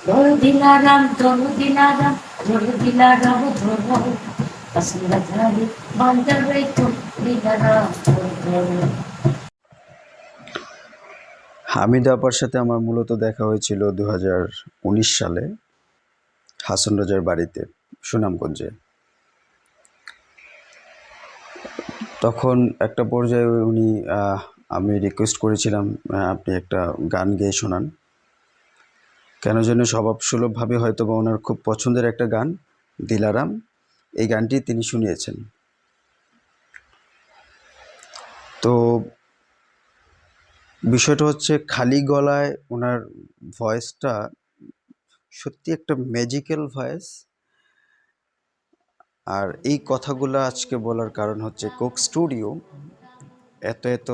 ধরো দিলারাম ধরো দিলারাম ধরো দিলারাম ধরো আসলা ঝাড়ি বান্দার তো দিলারাম ধরো। হামিদা আপার সাথে আমার মূলত দেখা হয়েছিল 2019 সালে হাসন রাজার বাড়িতে সুনামগঞ্জে। তখন একটা পর্যায়ে উনি আমি রিকোয়েস্ট করেছিলাম আপনি একটা গান গেয়ে শোনান। কেন যেন স্বভাবসুলভভাবে হয়তো বা ওনার খুব পছন্দের একটা গান দিলারাম, এই গানটি তিনি শুনিয়েছেন। তো বিষয়টা হচ্ছে খালি গলায় ওনার ভয়েসটা সত্যি একটা ম্যাজিক্যাল ভয়েস। আর এই কথাগুলো আজকে বলার কারণ হচ্ছে কোক স্টুডিও এত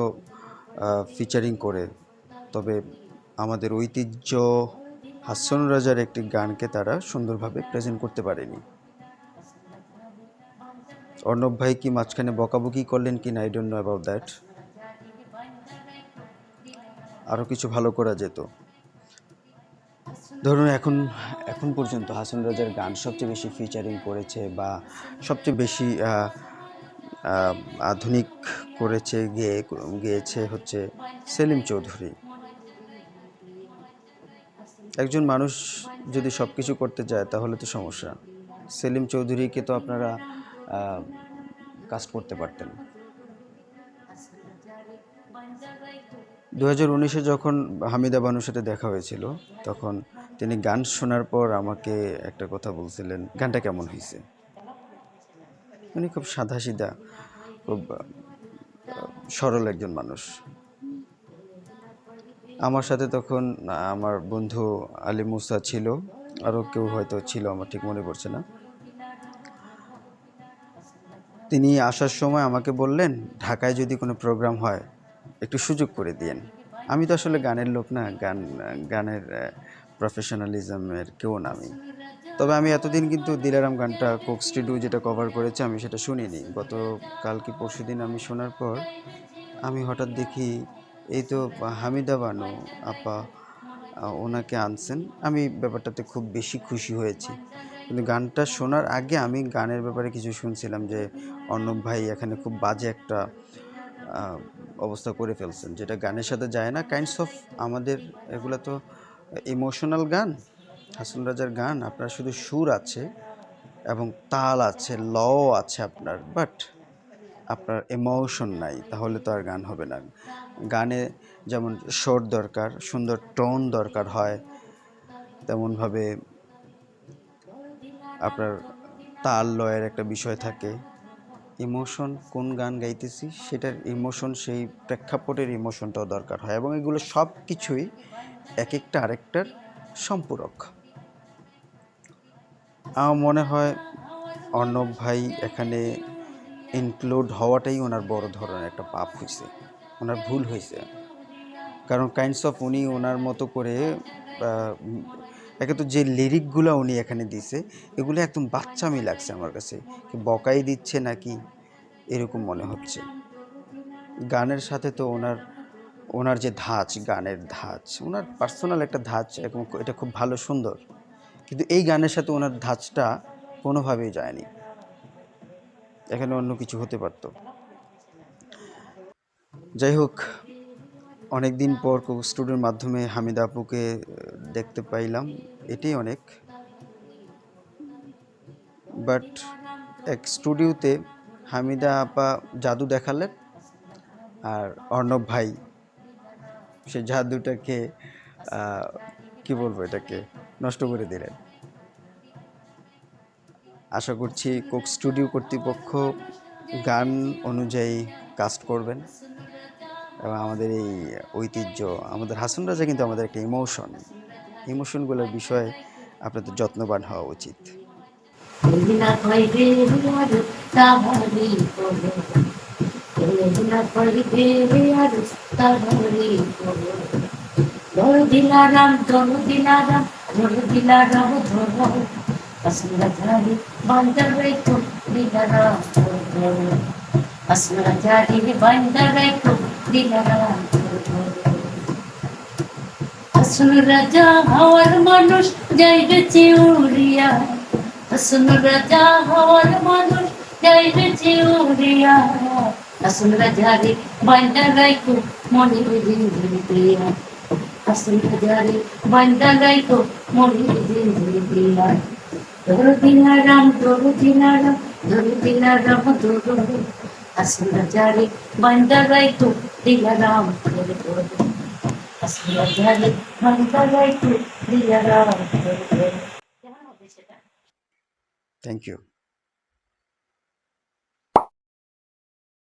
ফিচারিং করে, তবে আমাদের ঐতিহ্য হাসন রাজার একটি গানকে তারা সুন্দরভাবে প্রেজেন্ট করতে পারেনি। অর্ণব ভাই কি মাঝখানে বকাবকি করলেন কি না, I don't know about that. আরও কিছু ভালো করা যেত। ধরুন এখন পর্যন্ত হাসন রাজার গান সবচেয়ে বেশি ফিচারিং করেছে বা সবচেয়ে বেশি আধুনিক করেছে গেয়েছে হচ্ছে সেলিম চৌধুরী। একজন মানুষ যদি সব কিছু করতে চায় তাহলে তো সমস্যা। সেলিম চৌধুরীকে তো আপনারা কাস্ট করতে পারতেন। 2019-এ যখন হামিদা বানুর সাথে দেখা হয়েছিল তখন তিনি গান শোনার পর আমাকে একটা কথা বলছিলেন, গানটা কেমন হয়েছে। উনি খুব সাদাসিধা, খুব সরল একজন মানুষ। আমার সাথে তখন আমার বন্ধু আলী মুসা ছিল, আরও কেউ হয়তো ছিল, আমার ঠিক মনে পড়ছে না। তিনি আসার সময় আমাকে বললেন ঢাকায় যদি কোনো প্রোগ্রাম হয় একটু সুযোগ করে দিয়েন। আমি তো আসলে গানের লোক না, গানের প্রফেশনালিজমের কেউ না আমি। তবে আমি এতদিন কিন্তু দিলারাম গানটা কোক স্টুডিও যেটা কভার করেছে আমি সেটা শুনিনি। গতকাল কি পরশু দিন আমি শোনার পর আমি হঠাৎ দেখি এই তো হামিদা বানু আপা ওনাকে আনছেন। আমি ব্যাপারটাতে খুব বেশি খুশি হয়েছি। কিন্তু গানটা শোনার আগে আমি গানের ব্যাপারে কিছু শুনছিলাম যে অর্ণব ভাই এখানে খুব বাজে একটা অবস্থা করে ফেলছেন, যেটা গানের সাথে যায় না। কাইন্ডস অফ আমাদের এগুলো তো ইমোশনাল গান, হাসন রাজার গান, আপনার শুধু সুর আছে এবং তাল আছে, লও আছে আপনার, বাট আপনার ইমোশন নাই, তাহলে তো আর গান হবে না। গানে যেমন সুর দরকার, সুন্দর টোন দরকার হয়, তেমনভাবে আপনার তাল লয়ের একটা বিষয় থাকে। ইমোশন, কোন গান গাইতেছি সেটার ইমোশন, সেই প্রেক্ষাপটের ইমোশনটাও দরকার হয়, এবং এগুলো সব কিছুই এক একটা আরেকটার সম্পূরক। আমার মনে হয় অর্ণব ভাই এখানে ইনক্লুড হওয়াটাই ওনার বড় ধরনের একটা পাপ হয়েছে, ওনার ভুল হয়েছে। কারণ কাইন্ডস অফ উনি ওনার মতো করে একে তো যে লিরিকগুলো উনি এখানে দিছে এগুলো একদম বাচ্চামি লাগছে আমার কাছে, বকাই দিচ্ছে নাকি এরকম মনে হচ্ছে। গানের সাথে তো ওনার যে ধাঁচ, গানের ধাঁচ, ওনার পার্সোনাল একটা ধাঁচ, এবং এটা খুব ভালো সুন্দর, কিন্তু এই গানের সাথে ওনার ধাঁচটা কোনোভাবেই যায়নি। এখানে অন্য কিছু হতে পারত। যাই হোক, অনেক দিন পর কোক স্টুডিওর মাধ্যমে হামিদা আপুকে দেখতে পাইলাম, এটাই অনেক। বাট এক স্টুডিওতে হামিদা আপা জাদু দেখালেন আর অর্ণব ভাই সেই জাদুটাকে কি বলবো, এটাকে নষ্ট করে দিলেন। আশা করছি কোক স্টুডিও কর্তৃপক্ষ গান অনুযায়ী কাস্ট করবেন এবং আমাদের এই ঐতিহ্য, আমাদের হাসন রাজা কিন্তু আমাদের একটা ইমোশনগুলোর বিষয়ে আপনাদের যত্নবান হওয়া উচিত। ধরো দিলারাম ধরো দিলারাম ধরো দিলারাম ধরো আসলা ঝাড়ি বান্দার তো দিলারাম ধরো আসলা ঝাড়ি বান্দার তো দিলারাম ধরো। হাসন রাজা হওয়ার মানুষ যাইবে চিউরিয়া, হাসন রাজা হওয়ার মানুষ যাইবে চিউরিয়া, হাসন রাজা রে বান্দা রাইকো মনে দিন দিয়া, হাসন রাজা রে বান্দা রাইকো মনে দিন দিয়া। ধরো দিনারাম ধরো দিনারাম ধরো দিনারাম ধরো, হাসন রাজা রে বান্দা রাইকো দিনারাম ধরো ধরো, হাসন রাজা রে বান্দা রাইকো দিনারাম ধরো ধরো। কেমন হবে সেটা? Thank you.